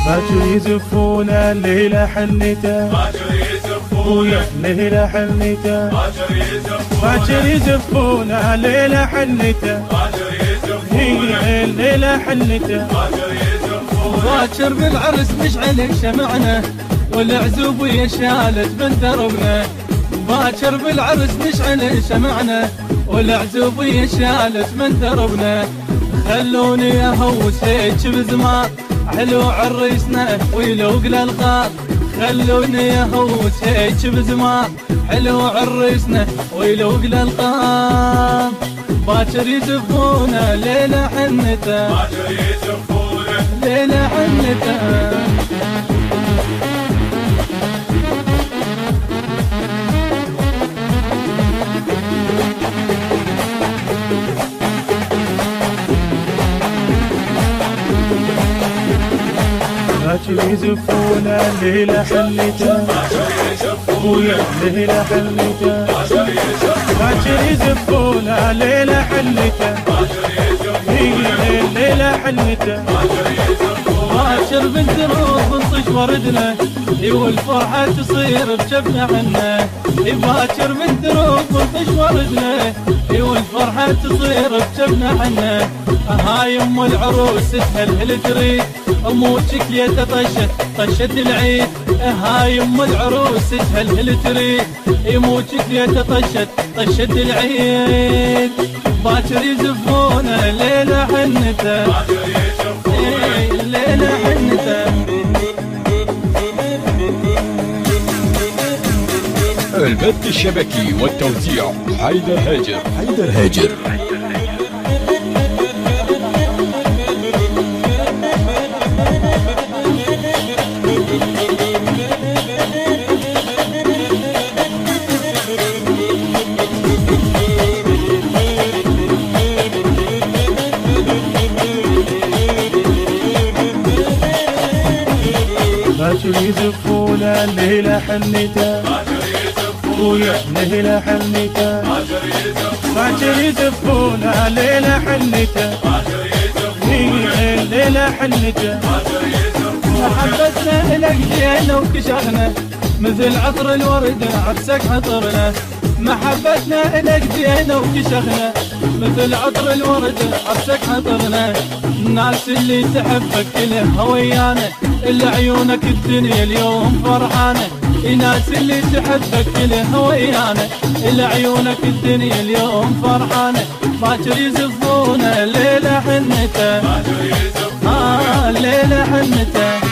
باكر يزفونا الليلة حنته، باكر يزفونا الليلة حنته، باكر يزفونا الليلة حنته، باكر يزفونا الليلة حنته، باكر بالعرس مشعل شمعنا والعزوبية شالت من دربنا. باكر بالعرس مشعل شمعنا والعزوبية شالت من دربنا. خلوني اهوس هيك بزمان حلو عريسنا ويلوق للقاط. خلوني اهوس هيك بزمان حلو عريسنا ويلوق للقاط. باكر يزفونا ليلة حنته، باكر يزفونا ليلة حنته. باكر يزفونا الليلة حنته، الليلة حنته، باكر يزفونا الليلة حنته، الليلة حنته. باكر بنت روح نطش وردنا والفرحة تصير بجبنا عنا. باكر بنت روح نطش وردنا والفرحة تصير بجبنا عنا. هاي ام العروس تهلهل تريد موجك ليته طشت العيد. هاي ام العروس تهلهل تريد موجك ليته طشت العيد. باكر يزفونا ليلة حنته، ليلة حنته. البث الشبكي والتوزيع حيدر هاجر. حيدر هاجر. باكر يزفونا الليلة حنته، الليلة حنته، باكر يزفونا الليلة حنته، الليلة حنته. محبتنا إلك جينا وكشخنا مثل عطر الورد عكسك عطرنا. محبتنا إلك جينا وكشخنا مثل عطر الورد عكسك عطرنا. الناس اللي تحبك كلها ويانا إلا عيونك الدنيا اليوم فرحانة. الناس اللي تحبك كلها ويانا إلا عيونك الدنيا اليوم فرحانة. باكر يزفونا الليلة حنته، الليلة حنته.